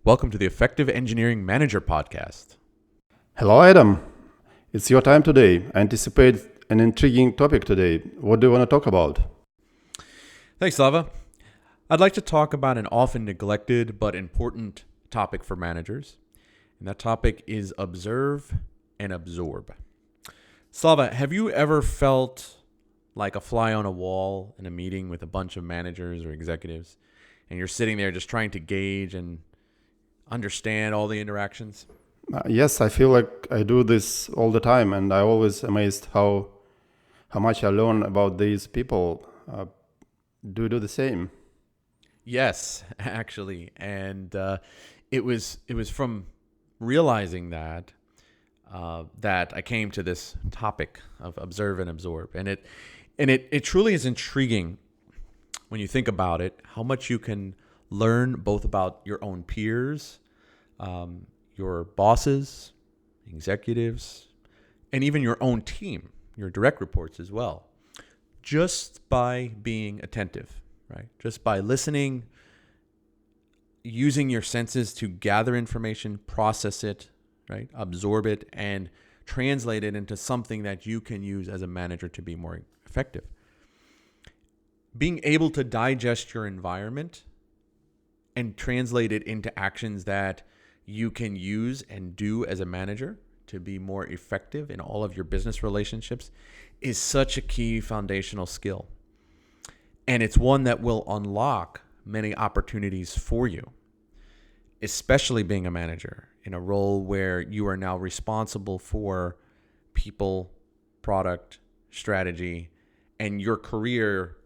Welcome to the Effective Engineering Manager Podcast. Hello, Adam. It's your time today. I anticipate an intriguing topic today. What do you want to talk about? Thanks, Slava. I'd like to talk about an often neglected but important topic for managers, and that topic is observe and absorb. Slava, have you ever felt like a fly on a wall in a meeting with a bunch of managers or executives, and you're sitting there just trying to gauge and understand all the interactions? Yes, I feel like I do this all the time, and I always amazed how much I learn about these people. Do you do the same? Yes, actually, and it was from realizing that that I came to this topic of observe and absorb, and it truly is intriguing when you think about it, how much you can learn both about your own peers, your bosses, executives, and even your own team, your direct reports as well, just by being attentive, right? Just by listening, using your senses to gather information, process it, right? Absorb it, and translate it into something that you can use as a manager to be more effective. Being able to digest your environment and translate it into actions that you can use and do as a manager to be more effective in all of your business relationships is such a key foundational skill. And it's one that will unlock many opportunities for you, especially being a manager in a role where you are now responsible for people, product, strategy, and your career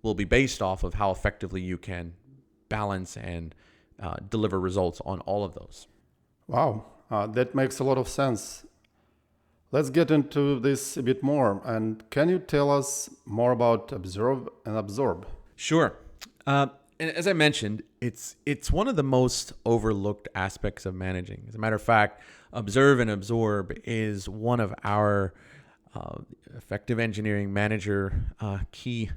will be based off of how effectively you can balance and deliver results on all of those. Wow, that makes a lot of sense. Let's get into this a bit more. And can you tell us more about observe and absorb? Sure. And as I mentioned, it's one of the most overlooked aspects of managing. As a matter of fact, observe and absorb is one of our effective engineering manager key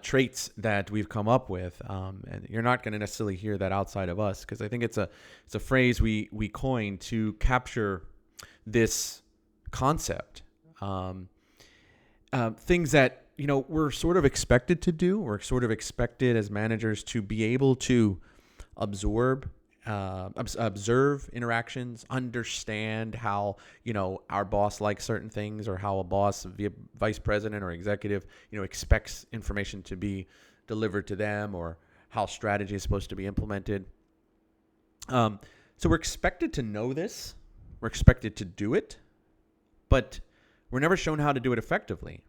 traits that we've come up with, and you're not going to necessarily hear that outside of us, because I think it's a phrase we coined to capture this concept. Things that we're sort of expected to do. We're sort of expected as managers to be able to observe interactions, understand how our boss likes certain things, or how a boss, via vice president or executive, expects information to be delivered to them, or how strategy is supposed to be implemented. So we're expected to know this, we're expected to do it, but we're never shown how to do it effectively.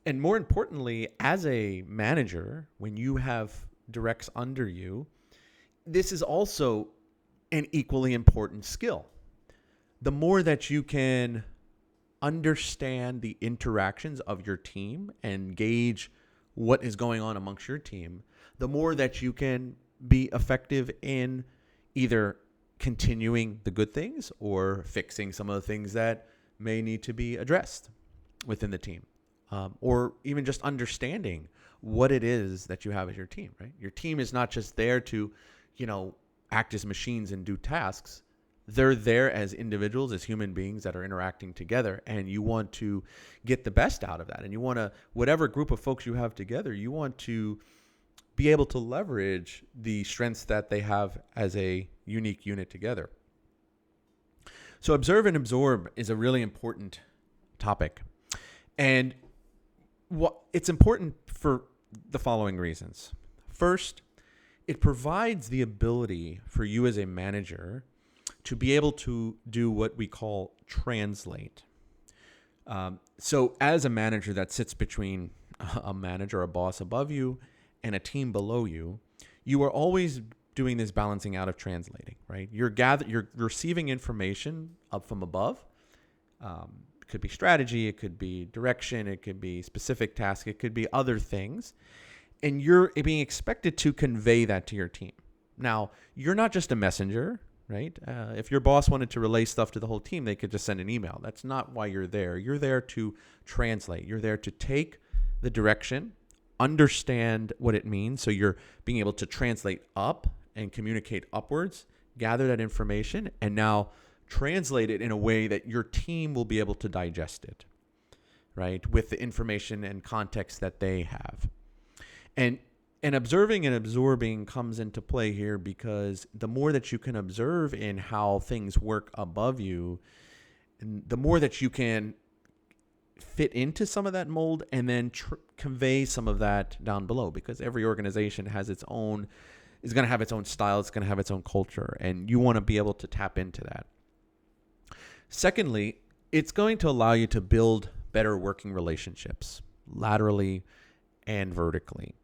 And more importantly, as a manager, when you have directs under you, this is also an equally important skill. The more that you can understand the interactions of your team and gauge what is going on amongst your team, the more that you can be effective in either continuing the good things or fixing some of the things that may need to be addressed within the team, or even just understanding what it is that you have as your team, right? Your team is not just there to act as machines and do tasks. They're there as individuals, as human beings that are interacting together, and you want to get the best out of that. And you want to, whatever group of folks you have together, you want to be able to leverage the strengths that they have as a unique unit together. So observe and absorb is a really important topic. And it's important for the following reasons. First, it provides the ability for you as a manager to be able to do what we call translate. So as a manager that sits between a manager, a boss above you, and a team below you, you are always doing this balancing out of translating, right? You're receiving information up from above. It could be strategy, it could be direction, it could be specific task, it could be other things. And you're being expected to convey that to your team. Now, you're not just a messenger, right? If your boss wanted to relay stuff to the whole team, they could just send an email. That's not why you're there. You're there to translate. You're there to take the direction, understand what it means. So you're being able to translate up and communicate upwards, gather that information, and now translate it in a way that your team will be able to digest it, right? With the information and context that they have. And observing and absorbing comes into play here because the more that you can observe in how things work above you, the more that you can fit into some of that mold and then convey some of that down below, because every organization has its own, is going to have its own style, it's going to have its own culture, and you want to be able to tap into that. Secondly, it's going to allow you to build better working relationships, laterally and vertically.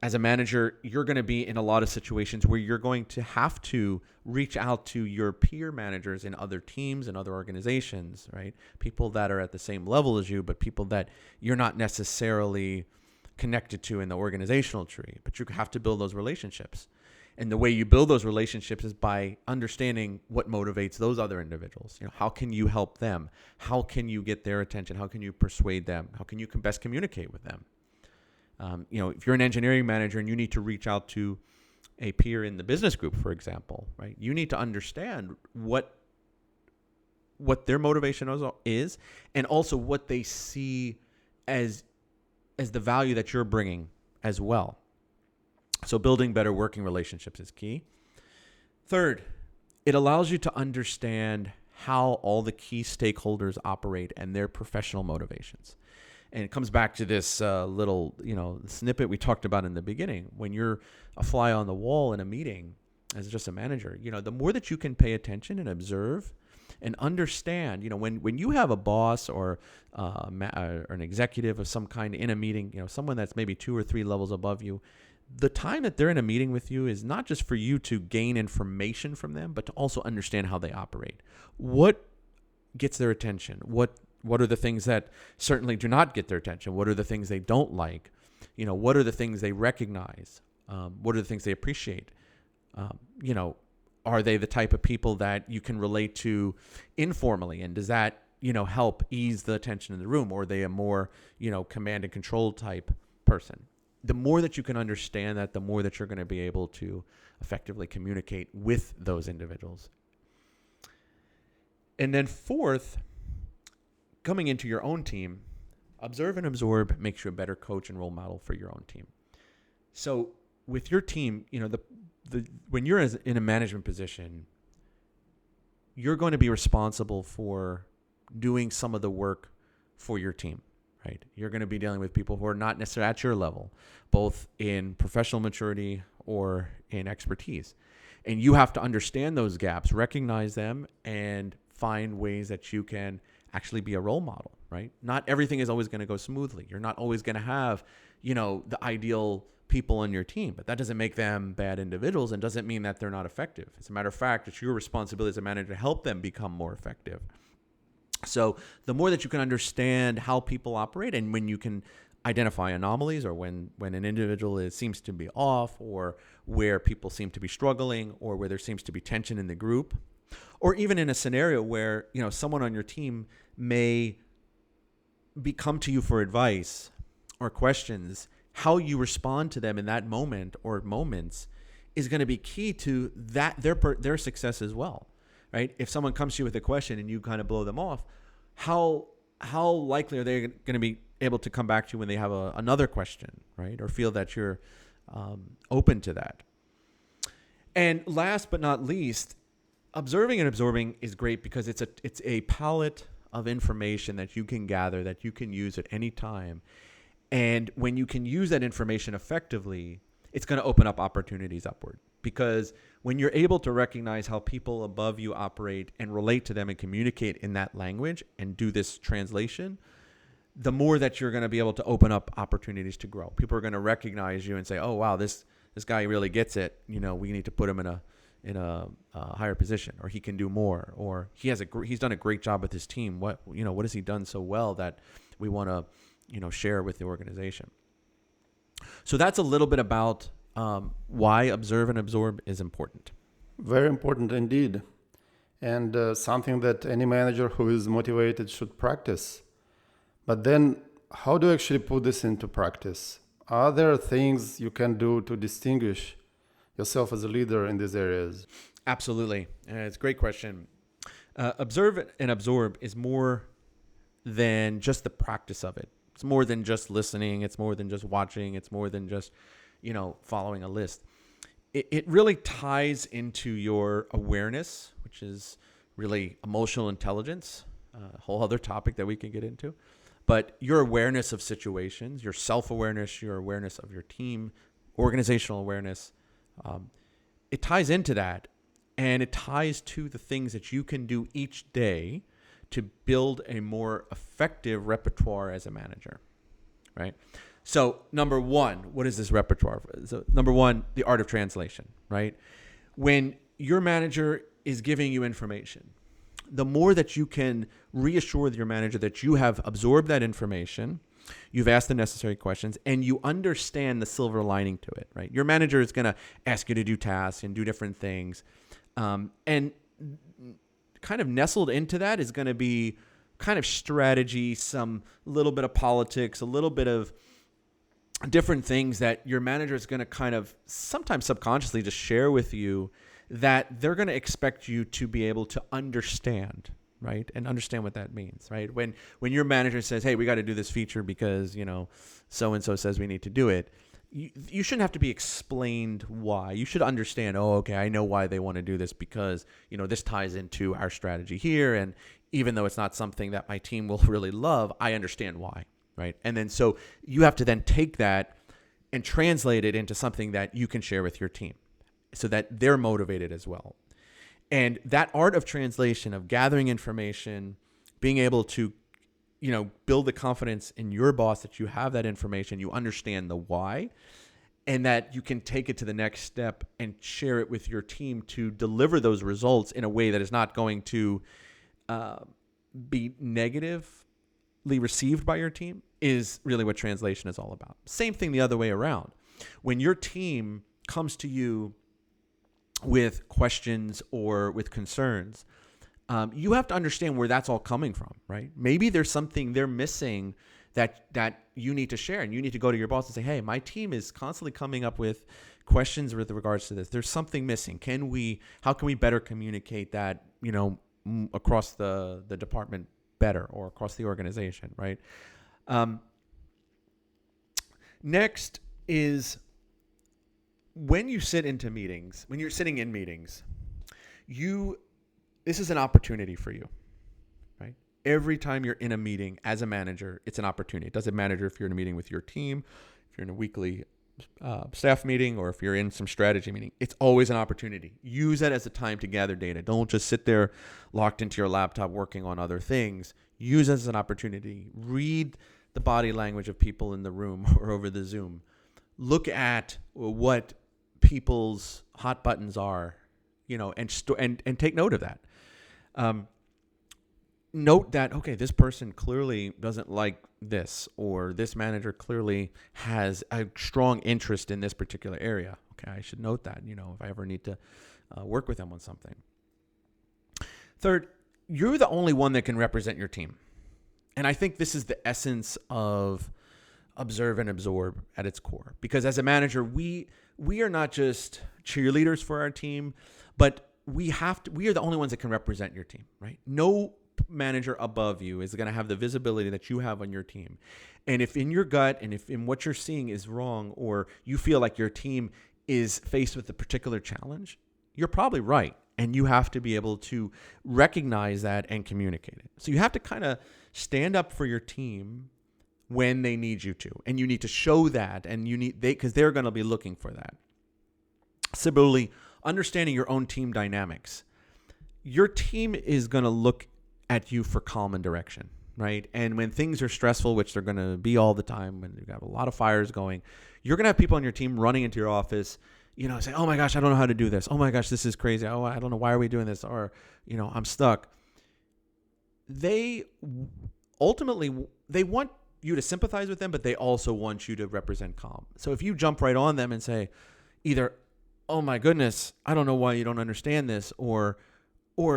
As a manager, you're going to be in a lot of situations where you're going to have to reach out to your peer managers in other teams and other organizations, right? People that are at the same level as you, but people that you're not necessarily connected to in the organizational tree, but you have to build those relationships. And the way you build those relationships is by understanding what motivates those other individuals. How can you help them? How can you get their attention? How can you persuade them? How can you best communicate with them? If you're an engineering manager and you need to reach out to a peer in the business group, for example, right? You need to understand what their motivation is, and also what they see as the value that you're bringing as well. So building better working relationships is key. Third, it allows you to understand how all the key stakeholders operate and their professional motivations. And it comes back to this little, snippet we talked about in the beginning. When you're a fly on the wall in a meeting as just a manager, the more that you can pay attention and observe and understand, when you have a boss or an executive of some kind in a meeting, someone that's maybe 2 or 3 levels above you, the time that they're in a meeting with you is not just for you to gain information from them, but to also understand how they operate. What gets their attention? What are the things that certainly do not get their attention? What are the things they don't like? What are the things they recognize? What are the things they appreciate? Are they the type of people that you can relate to informally? And does that, help ease the tension in the room? Or are they a more, command and control type person? The more that you can understand that, the more that you're going to be able to effectively communicate with those individuals. And then fourth, coming into your own team, observe and absorb makes you a better coach and role model for your own team. So with your team, when you're in a management position, you're going to be responsible for doing some of the work for your team, right? You're going to be dealing with people who are not necessarily at your level, both in professional maturity or in expertise. And you have to understand those gaps, recognize them, and find ways that you can actually be a role model, right? Not everything is always going to go smoothly. You're not always going to have, the ideal people on your team, but that doesn't make them bad individuals and doesn't mean that they're not effective. As a matter of fact, it's your responsibility as a manager to help them become more effective. So the more that you can understand how people operate, and when you can identify anomalies, or when an individual seems to be off, or where people seem to be struggling, or where there seems to be tension in the group, or even in a scenario where, someone on your team may come to you for advice or questions, how you respond to them in that moment or moments is going to be key to that their success as well, right? If someone comes to you with a question and you kind of blow them off, how likely are they going to be able to come back to you when they have another question, right? Or feel that you're open to that. And last but not least, observing and absorbing is great because it's a palette of information that you can gather, that you can use at any time. And when you can use that information effectively, it's going to open up opportunities upward. Because when you're able to recognize how people above you operate and relate to them and communicate in that language and do this translation, the more that you're going to be able to open up opportunities to grow. People are going to recognize you and say, "Oh, wow, this guy really gets it. We need to put him in a higher position, or he can do more, or he's done a great job with his team. What has he done so well that we want to share with the organization?" So that's a little bit about why observe and absorb is important. Very important indeed. And something that any manager who is motivated should practice. But then how do you actually put this into practice? Are there things you can do to distinguish yourself as a leader in these areas? Absolutely. It's a great question. Observe and absorb is more than just the practice of it. It's more than just listening. It's more than just watching. It's more than just, following a list. It really ties into your awareness, which is really emotional intelligence, a whole other topic that we can get into. But your awareness of situations, your self-awareness, your awareness of your team, organizational awareness, it ties into that. And it ties to the things that you can do each day to build a more effective repertoire as a manager, right? So number one, what is this repertoire? So number one, the art of translation, right? When your manager is giving you information, the more that you can reassure your manager that you have absorbed that information, you've asked the necessary questions, and you understand the silver lining to it, right? Your manager is going to ask you to do tasks and do different things. And kind of nestled into that is going to be kind of strategy, some little bit of politics, a little bit of different things that your manager is going to kind of sometimes subconsciously just share with you that they're going to expect you to be able to understand, right? And understand what that means, right? When your manager says, hey, we got to do this feature because, so-and-so says we need to do it, you shouldn't have to be explained why. You should understand, okay, I know why they want to do this because, this ties into our strategy here. And even though it's not something that my team will really love, I understand why, right? And then so you have to then take that and translate it into something that you can share with your team so that they're motivated as well. And that art of translation, of gathering information, being able to build the confidence in your boss that you have that information, you understand the why, and that you can take it to the next step and share it with your team to deliver those results in a way that is not going to be negatively received by your team, is really what translation is all about. Same thing the other way around. When your team comes to you with questions or with concerns, you have to understand where that's all coming from, right? Maybe there's something they're missing that you need to share, and you need to go to your boss and say, hey, my team is constantly coming up with questions with regards to this. There's something missing. How can we better communicate that, across the department better or across the organization, right? Next is when you're sitting in meetings, this is an opportunity for you, right? Every time you're in a meeting as a manager, it's an opportunity. It doesn't matter if you're in a meeting with your team, if you're in a weekly staff meeting, or if you're in some strategy meeting. It's always an opportunity. Use that as a time to gather data. Don't just sit there locked into your laptop working on other things. Use it as an opportunity. Read the body language of people in the room or over the Zoom. Look at what people's hot buttons are, and take note of that. Note that, okay, this person clearly doesn't like this, or this manager clearly has a strong interest in this particular area. Okay, I should note that, if I ever need to work with them on something. Third, you're the only one that can represent your team. And I think this is the essence of observe and absorb at its core. Because as a manager, we are not just cheerleaders for our team, but we are the only ones that can represent your team, right? No manager above you is going to have the visibility that you have on your team. And if in your gut and if in what you're seeing is wrong, or you feel like your team is faced with a particular challenge, you're probably right. And you have to be able to recognize that and communicate it. So you have to kind of stand up for your team when they need you to. And you need to show that, and because they're going to be looking for that. Similarly, understanding your own team dynamics. Your team is going to look at you for calm and direction, right? And when things are stressful, which they're going to be all the time, when you have a lot of fires going, you're going to have people on your team running into your office, say, oh my gosh, I don't know how to do this. Oh my gosh, this is crazy. Oh, I don't know. Why are we doing this? Or, I'm stuck. They want you to sympathize with them, but they also want you to represent calm. So if you jump right on them and say either, oh my goodness, I don't know why you don't understand this, or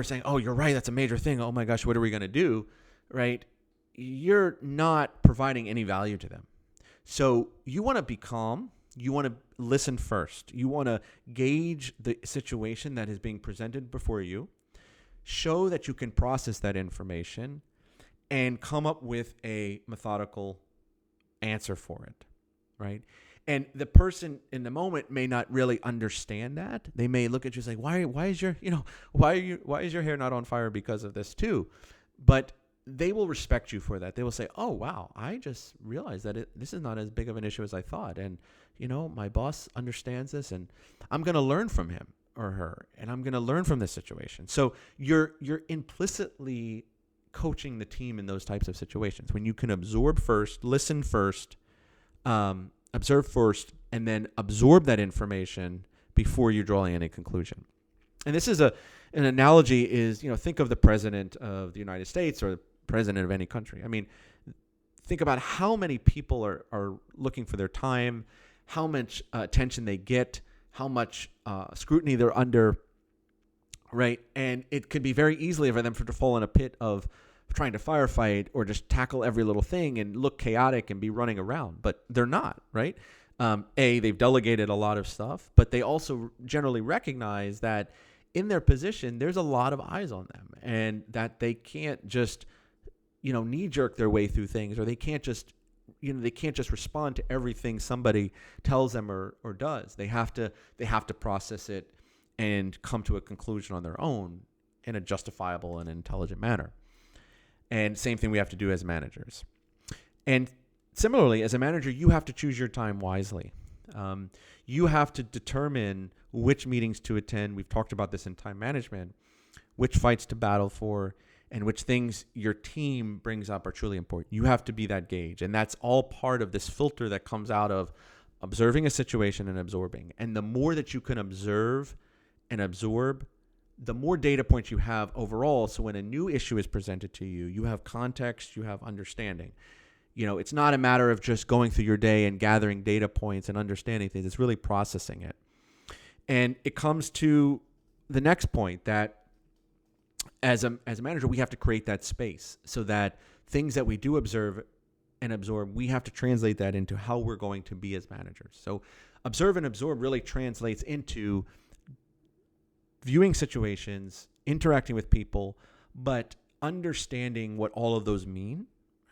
saying, oh, you're right, that's a major thing. Oh my gosh, what are we going to do? Right? You're not providing any value to them. So you want to be calm. You want to listen first. You want to gauge the situation that is being presented before you, show that you can process that information, and come up with a methodical answer for it, right? And the person in the moment may not really understand that. They may look at you and say, why is your hair not on fire because of this too? But they will respect you for that. They will say, oh, wow, I just realized that this is not as big of an issue as I thought. And, my boss understands this, and I'm going to learn from him or her, and I'm going to learn from this situation. So you're implicitly coaching the team in those types of situations when you can absorb first, listen first, observe first, and then absorb that information before you draw any conclusion. And this is an analogy is, think of the president of the United States or the president of any country. I mean, think about how many people are looking for their time, how much attention they get, how much scrutiny they're under, right? And it could be very easily for them to fall in a pit of trying to firefight or just tackle every little thing and look chaotic and be running around, but they're not, right? They've delegated a lot of stuff, but they also generally recognize that in their position, there's a lot of eyes on them, and that they can't just, knee-jerk their way through things, or they can't just, respond to everything somebody tells them or does. They have to process it and come to a conclusion on their own in a justifiable and intelligent manner. And same thing we have to do as managers. And similarly, as a manager, you have to choose your time wisely. You have to determine which meetings to attend. We've talked about this in time management, which fights to battle for, and which things your team brings up are truly important. You have to be that gauge. And that's all part of this filter that comes out of observing a situation and absorbing. And the more that you can observe and absorb, the more data points you have overall. So when a new issue is presented to you, you have context, you have understanding. It's not a matter of just going through your day and gathering data points and understanding things. It's really processing it. And it comes to the next point that as a manager, we have to create that space so that things that we do observe and absorb, we have to translate that into how we're going to be as managers. So observe and absorb really translates into viewing situations, interacting with people, but understanding what all of those mean,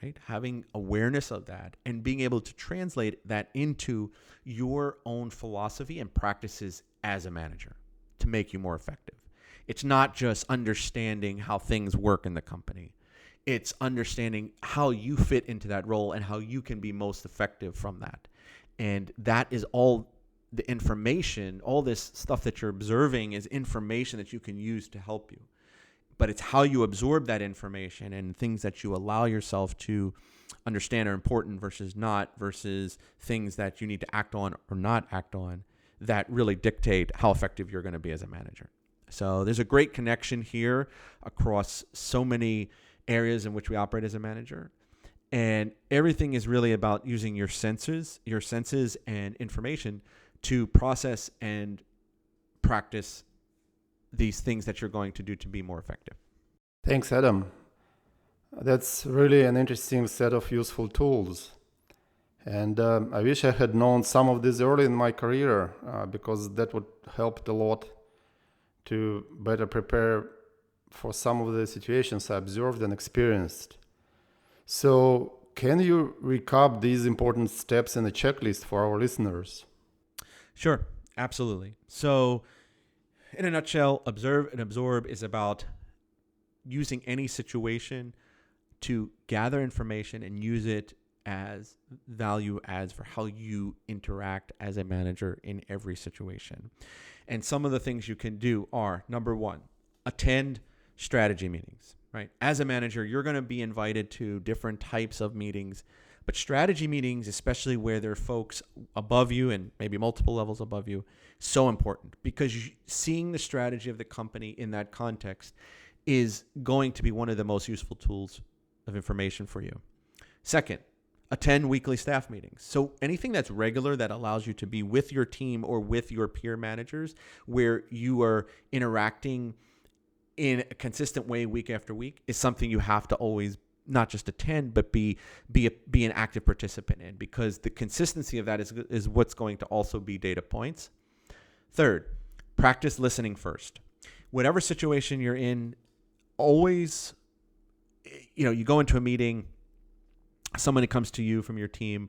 right? Having awareness of that and being able to translate that into your own philosophy and practices as a manager to make you more effective. It's not just understanding how things work in the company. It's understanding how you fit into that role and how you can be most effective from that. And that is all the information, all this stuff that you're observing is information that you can use to help you. But it's how you absorb that information and things that you allow yourself to understand are important versus not, versus things that you need to act on or not act on, that really dictate how effective you're going to be as a manager. So there's a great connection here across so many areas in which we operate as a manager. And everything is really about using your senses and information to process and practice these things that you're going to do to be more effective. Thanks, Adam. That's really an interesting set of useful tools. And I wish I had known some of this early in my career because that would help a lot to better prepare for some of the situations I observed and experienced. So can you recap these important steps in the checklist for our listeners? Sure, absolutely. So in a nutshell, observe and absorb is about using any situation to gather information and use it as value adds for how you interact as a manager in every situation. And some of the things you can do are, number one, attend strategy meetings, right? As a manager, you're going to be invited to different types of meetings, but strategy meetings, especially where there are folks above you and maybe multiple levels above you, so important because seeing the strategy of the company in that context is going to be one of the most useful tools of information for you. Second, attend weekly staff meetings. So anything that's regular that allows you to be with your team or with your peer managers where you are interacting in a consistent way week after week is something you have to always not just attend, but be an active participant in, because the consistency of that is what's going to also be data points. Third, practice listening first. Whatever situation you're in, always, you go into a meeting, someone comes to you from your team,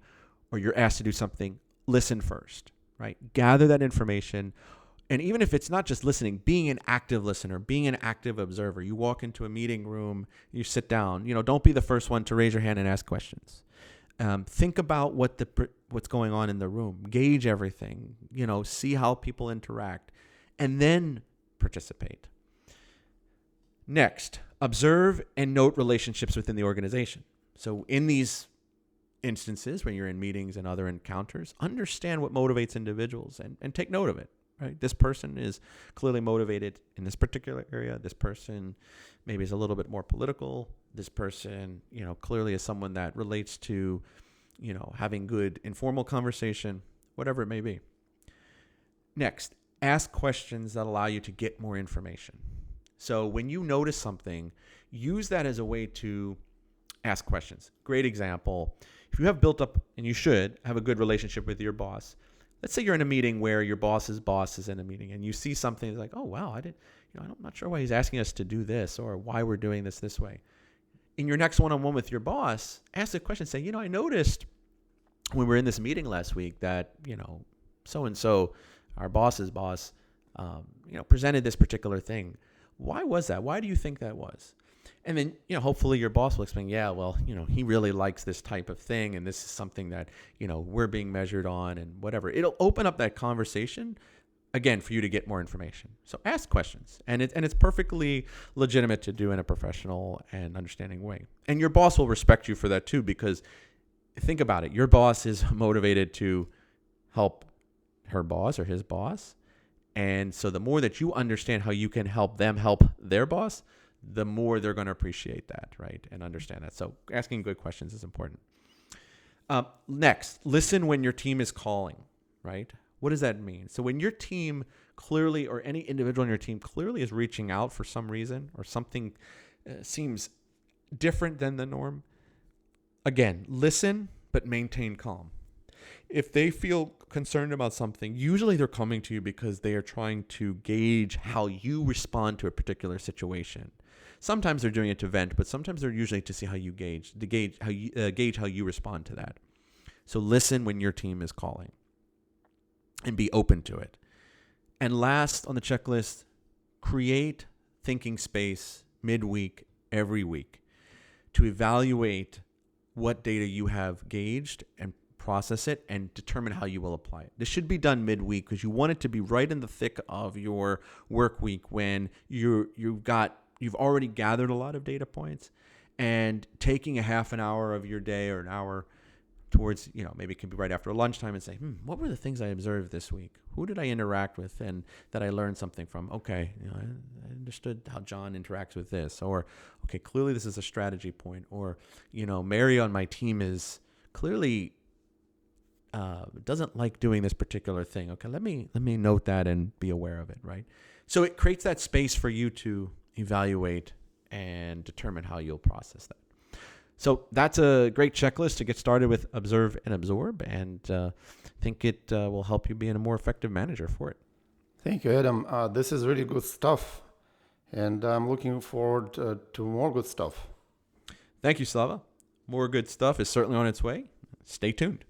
or you're asked to do something, listen first, right? Gather that information. And even if it's not just listening, being an active listener, being an active observer. You walk into a meeting room, you sit down. Don't be the first one to raise your hand and ask questions. Think about what's going on in the room. Gauge everything. See how people interact, and then participate. Next, observe and note relationships within the organization. So in these instances, when you're in meetings and other encounters, understand what motivates individuals and take note of it. Right? This person is clearly motivated in this particular area. This person maybe is a little bit more political. This person, clearly is someone that relates to, having good informal conversation, whatever it may be. Next, ask questions that allow you to get more information. So when you notice something, use that as a way to ask questions. Great example. If you have built up, and you should have a good relationship with your boss. Let's say you're in a meeting where your boss's boss is in a meeting, and you see something like, oh, wow, I'm not sure why he's asking us to do this, or why we're doing this way. In your next one-on-one with your boss, ask the question, say, I noticed when we were in this meeting last week that, so-and-so, our boss's boss, presented this particular thing. Why was that? Why do you think that was? And then, hopefully your boss will explain, he really likes this type of thing, and this is something that, we're being measured on, and whatever. It'll open up that conversation, again, for you to get more information. So ask questions, and it's perfectly legitimate to do in a professional and understanding way. And your boss will respect you for that too, because think about it. Your boss is motivated to help her boss or his boss. And so the more that you understand how you can help them help their boss, the more they're going to appreciate that, right? And understand that. So asking good questions is important. Next, listen when your team is calling, right? What does that mean? So when your team clearly, or any individual in your team clearly is reaching out for some reason, or something seems different than the norm, again, listen, but maintain calm. If they feel concerned about something, usually they're coming to you because they are trying to gauge how you respond to a particular situation. Sometimes they're doing it to vent, but sometimes they're usually to see how you gauge how you respond to that. So listen when your team is calling, and be open to it. And last on the checklist, create thinking space midweek every week to evaluate what data you have gauged and process it and determine how you will apply it. This should be done midweek because you want it to be right in the thick of your work week when you've already gathered a lot of data points, and taking a half an hour of your day or an hour towards, maybe it can be right after lunchtime, and say, what were the things I observed this week? Who did I interact with and that I learned something from? Okay, I understood how John interacts with this. Or, okay, clearly this is a strategy point. Or, Mary on my team is clearly doesn't like doing this particular thing. Okay, let me note that and be aware of it, right? So it creates that space for you to evaluate and determine how you'll process that. So that's a great checklist to get started with observe and absorb, and I think it will help you be a more effective manager for it. Thank you, Adam. This is really good stuff, and I'm looking forward to more good stuff. Thank you, Slava. More good stuff is certainly on its way. Stay tuned.